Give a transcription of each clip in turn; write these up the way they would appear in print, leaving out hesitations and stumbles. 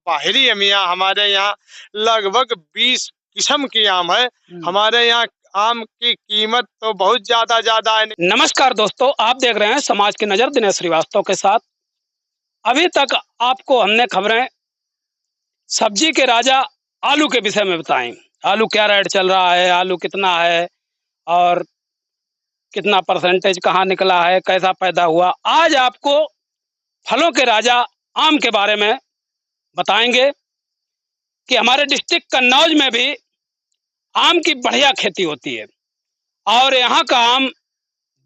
बाहरी मियाँ हमारे यहाँ लगभग 20 किस्म की आम है। हमारे यहाँ आम की कीमत तो बहुत ज्यादा है। नमस्कार दोस्तों, आप देख रहे हैं समाज की नजर दिनेश श्रीवास्तव के साथ। अभी तक आपको हमने खबरें सब्जी के राजा आलू के विषय में बताई। आलू क्या रेट चल रहा है, आलू कितना है और कितना परसेंटेज कहाँ निकला है, कैसा पैदा हुआ। आज आपको फलों के राजा आम के बारे में बताएंगे कि हमारे डिस्ट्रिक्ट कन्नौज में भी आम की बढ़िया खेती होती है और यहाँ का आम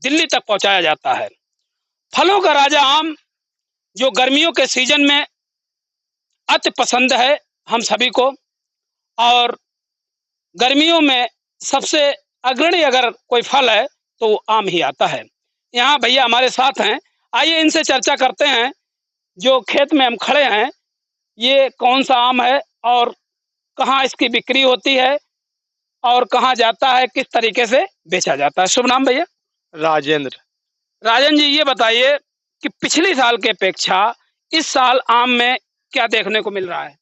दिल्ली तक पहुँचाया जाता है। फलों का राजा आम जो गर्मियों के सीजन में अति पसंद है हम सभी को, और गर्मियों में सबसे अग्रणी अगर कोई फल है तो आम ही आता है। यहाँ भैया हमारे साथ हैं, आइए इनसे चर्चा करते हैं। जो खेत में हम खड़े हैं, ये कौन सा आम है और कहाँ इसकी बिक्री होती है और कहाँ जाता है, किस तरीके से बेचा जाता है। शुभ नाम भैया? राजेंद्र। राजन जी, ये बताइए कि पिछली साल के अपेक्षा इस साल आम में क्या देखने को मिल रहा है?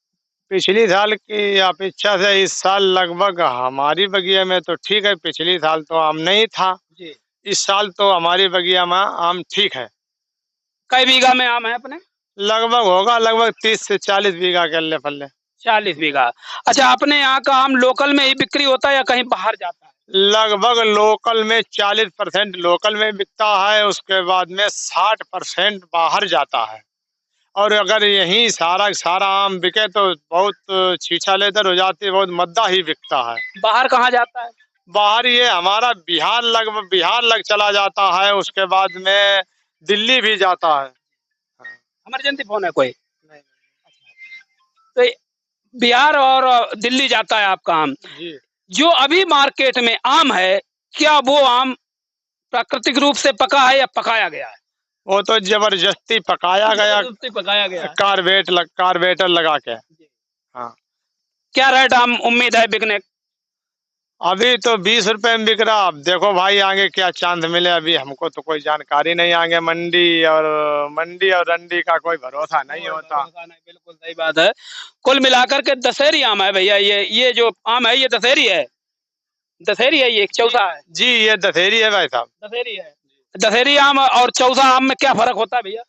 पिछली साल की अपेक्षा से इस साल लगभग हमारी बगिया में तो ठीक है। पिछली साल तो आम नहीं था जी। इस साल तो हमारी बगिया में आम ठीक है। कई बीघा में आम है अपने? लगभग होगा लगभग 30 से 40 बीघा के अल्ले पल्ले। 40 बीघा। अच्छा, अपने यहाँ का आम लोकल में ही बिक्री होता है या कहीं बाहर जाता है? लगभग लोकल में 40% लोकल में बिकता है, उसके बाद में 60% बाहर जाता है। और अगर यही सारा आम बिके तो बहुत छीछा लेदर हो जाती है, बहुत मद्दा ही बिकता है। बाहर कहाँ जाता है? बाहर ये हमारा बिहार लग चला जाता है, उसके बाद में दिल्ली भी जाता है। इमरजेंसी फोन है कोई? नहीं। तो बिहार और दिल्ली जाता है आपका आम जी। जो अभी मार्केट में आम है, क्या वो आम प्राकृतिक रूप से पका है या पकाया गया है? वो तो जबरदस्ती पकाया गया, कार्बेटर लगा के। हाँ। क्या रेट आम उम्मीद है बिकने? अभी तो 20 रुपए में बिक रहा। अब देखो भाई आगे क्या चांद मिले, अभी हमको तो कोई जानकारी नहीं। आगे मंडी और रंडी का कोई भरोसा नहीं होता। बिल्कुल सही बात है। कुल मिलाकर के दशहरी आम है भैया। ये जो आम है ये दशहरी है। दशहरी है, ये चौसा है? जी, ये दशहरी है भाई साहब। दशहरी है। दशहरी आम और चौसा आम में क्या फर्क होता है भैया?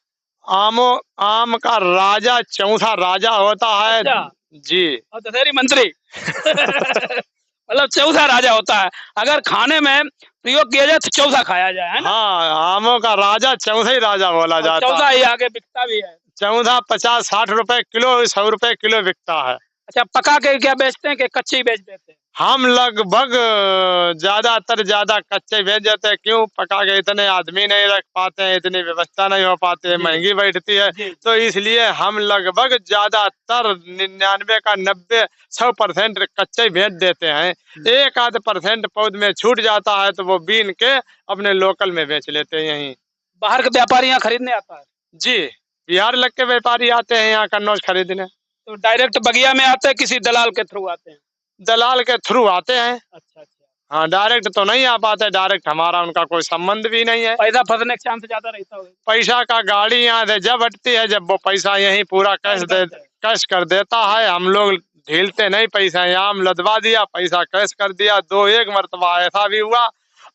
आम का राजा चौसा राजा होता है। अच्छा। जी। और दशहरी मंत्री मतलब चौसा राजा होता है। अगर खाने में प्रयोग किया जाए तो चौसा खाया जाए, है ना? हाँ, आमों का राजा चौसा ही राजा बोला जाता है। चौसा ही आगे बिकता भी है। चौसा 50-60 रुपए किलो, 100 रुपए किलो बिकता है। अच्छा, पका के क्या बेचते हैं कि कच्चे ही बेच देते हैं? हम लगभग ज्यादा कच्चे भेज देते हैं। क्यों? पका के इतने आदमी नहीं रख पाते हैं, इतनी व्यवस्था नहीं हो पाती है, महंगी बैठती है, तो इसलिए हम लगभग ज्यादातर 99 का 90-100% कच्चे भेज देते हैं। 1-आध% पौध में छूट जाता है तो वो बीन के अपने लोकल में बेच लेते हैं। यहीं बाहर के व्यापारी यहाँ खरीदने आता है? जी। बिहार लग के व्यापारी आते हैं यहाँ कन्नौज खरीदने। तो डायरेक्ट बगिया में आते हैं, किसी दलाल के थ्रू आते हैं? दलाल के थ्रू आते हैं। अच्छा। हाँ, डायरेक्ट तो नहीं आ पाते। डायरेक्ट हमारा उनका कोई संबंध भी नहीं है। पैसा फंसने का चांस ज्यादा रहता है। पैसा का गाड़ी यहाँ से जब हटती है, जब वो पैसा यहीं पूरा कैश कर देता है। हम लोग ढीलते नहीं पैसा। आम लदवा दिया, पैसा कैश कर दिया। 2-1 मरतबा ऐसा भी हुआ,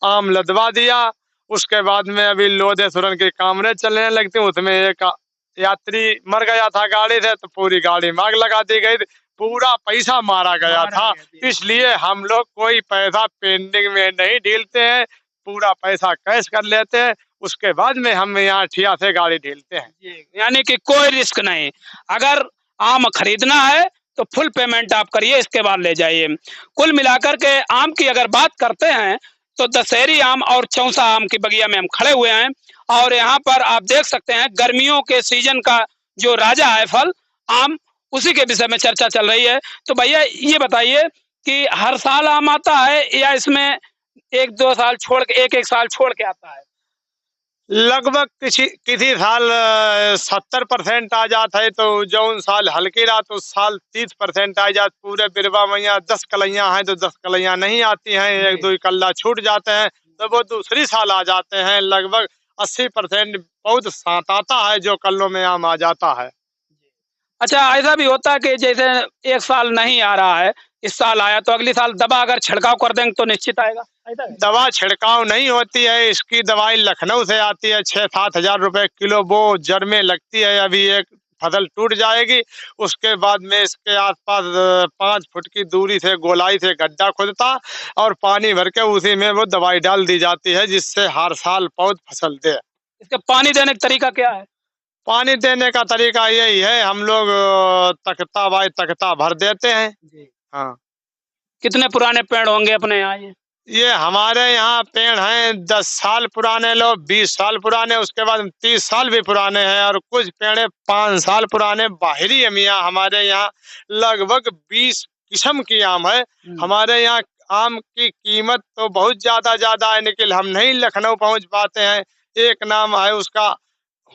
आम लदवा दिया। उसके बाद में अभी लोधे सुरन की कामरें चलने लगती, उसमें एक यात्री मर गया था गाड़ी से, तो पूरी गाड़ी में आग लगा दी गई, पूरा पैसा मारा गया था। इसलिए हम लोग कोई पैसा पेंडिंग में नहीं ढीलते हैं, पूरा पैसा कैश कर लेते हैं। उसके बाद में हम यहाँ ठिया से गाड़ी ढीलते हैं। यानी कि कोई रिस्क नहीं। अगर आम खरीदना है तो फुल पेमेंट आप करिए, इसके बाद ले जाइए। कुल मिलाकर के आम की अगर बात करते हैं तो दशहरी आम और चौसा आम की बगिया में हम खड़े हुए हैं और यहाँ पर आप देख सकते हैं गर्मियों के सीजन का जो राजा है फल आम, उसी के विषय में चर्चा चल रही है। तो भैया ये बताइए कि हर साल आम आता है या इसमें 1-2 साल छोड़ के, एक साल छोड़ के आता है? लगभग किसी साल 70% आ जाता है, तो जौन साल हल्की रहा तो उस साल 30% आ जाते। पूरे बिरवा में 10 कलैया हैं तो 10 कलैया नहीं आती हैं, 1-2 कल्ला छूट जाते हैं, तो वो दूसरी साल आ जाते हैं। लगभग 80% बहुत साथ आता है जो कल्लों में आम आ जाता है। अच्छा, ऐसा भी होता है कि जैसे एक साल नहीं आ रहा है, इस साल आया तो अगली साल दवा अगर छिड़काव कर देंगे तो निश्चित आएगा, ऐसा है? दवा छिड़काव नहीं होती है, इसकी दवाई लखनऊ से आती है, 6-7 हजार रुपए किलो, वो जड़ में लगती है। अभी एक फसल टूट जाएगी, उसके बाद में इसके आसपास 5 फुट की दूरी से गोलाई से गड्ढा खुदता और पानी भर के उसी में वो दवाई डाल दी जाती है, जिससे हर साल पौध फसल दे। इसके पानी देने का तरीका क्या है? पानी देने का तरीका यही है, हम लोग तख्ता बाय तख्ता भर देते हैं। जी। हाँ, कितने पुराने पेड़ होंगे अपने यहाँ ये? ये हमारे यहाँ पेड़ हैं 10 साल पुराने, लो 20 साल पुराने, उसके बाद 30 साल भी पुराने हैं, और कुछ पेड़ 5 साल पुराने। बाहरी अमिया हमारे यहाँ लगभग 20 किस्म की आम है। हमारे यहाँ आम की कीमत तो बहुत ज्यादा है, लेकिन हम नहीं लखनऊ पहुंच पाते हैं। एक नाम है उसका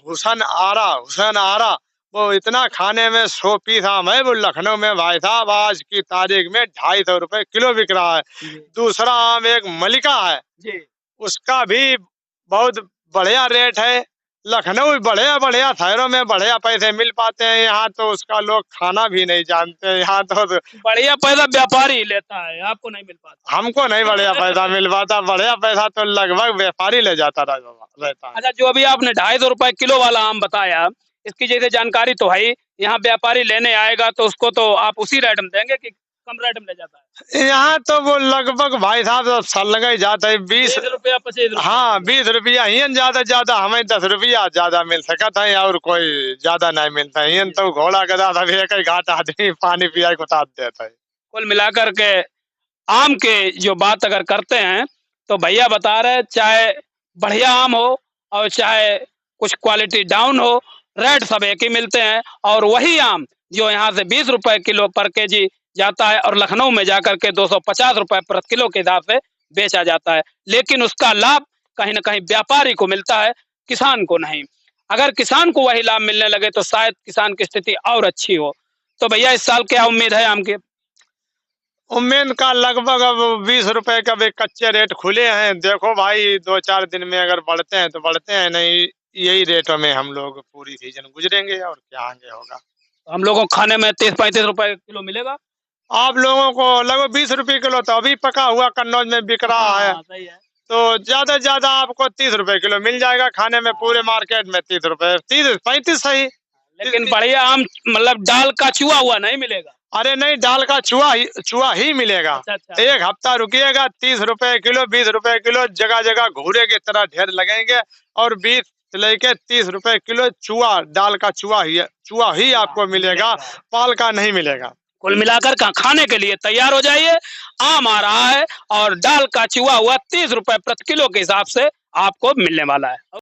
हुसैन आरा, वो इतना खाने में 100 पीस आम है, वो लखनऊ में भाई साहब आज की तारीख में 250 रुपए किलो बिक रहा है। दूसरा आम एक मलिका है जी। उसका भी बहुत बढ़िया रेट है। लखनऊ बढ़िया शहरों में बढ़िया पैसे मिल पाते हैं, यहाँ तो उसका लोग खाना भी नहीं जानते। यहाँ तो बढ़िया पैसा व्यापारी लेता है, आपको नहीं मिल पाता। हमको नहीं बढ़िया पैसा मिल पाता, बढ़िया पैसा तो लगभग व्यापारी ले जाता रहता है। अच्छा, जो अभी आपने 250 रुपए किलो वाला आम बताया, इसकी जैसे जानकारी तो है ही, यहाँ व्यापारी लेने आएगा तो उसको तो आप उसी रेट में देंगे कि कम रेट में ले जाता है? यहाँ तो वो लगभग भाई साहब साल लगा ही जाता है 20 रुपया 25 रुपया। हाँ 20 रुपया ही ज्यादा हमें 10 रुपया ज्यादा मिल सकता है, और कोई ज्यादा नहीं मिलता है। तो घोड़ा गधा सब एक ही घाट आदमी पानी पिया को तात देता है। कुल मिलाकर के आम के जो बात अगर करते हैं तो भैया बता रहे, चाहे बढ़िया आम हो और चाहे कुछ क्वालिटी डाउन हो, रेट सब एक ही मिलते हैं। और वही आम जो यहाँ से 20 रुपए किलो पर केजी जाता है और लखनऊ में जाकर के 250 रुपए प्रति किलो के हिसाब से बेचा जाता है, लेकिन उसका लाभ कहीं ना कहीं व्यापारी को मिलता है, किसान को नहीं। अगर किसान को वही लाभ मिलने लगे तो शायद किसान की स्थिति और अच्छी हो। तो भैया इस साल क्या उम्मीद है आम की? उम्मीद का लगभग अब 20 रुपए का भी कच्चे रेट खुले हैं। देखो भाई 2-4 दिन में अगर बढ़ते हैं तो बढ़ते हैं, नहीं यही रेटों में हम लोग पूरी सीजन गुजरेंगे, और क्या आगे होगा। हम लोगों को खाने में 30-35 रुपए किलो मिलेगा। आप लोगों को लगभग 20 रुपए किलो तो अभी पका हुआ कन्नौज में बिक रहा है। सही है। तो ज्यादा से ज्यादा आपको 30 रुपए किलो मिल जाएगा खाने में, पूरे मार्केट में 30 रुपए, 30-35 सही। लेकिन बढ़िया आम मतलब डाल का चुआ हुआ नहीं मिलेगा। अरे नहीं, दाल का चूहा ही मिलेगा। अच्छा। एक हफ्ता रुकिएगा, 30 रुपए किलो 20 रुपए किलो जगह जगह घूरे की तरह ढेर लगेंगे, और 20 से लेके 30 रुपए किलो चूहा, दाल का चूहा ही आपको मिलेगा, पाल का नहीं मिलेगा। कुल मिलाकर खाने के लिए तैयार हो जाइए, आम आ रहा है और दाल का चुआ हुआ 30 रुपए प्रति किलो के हिसाब से आपको मिलने वाला है।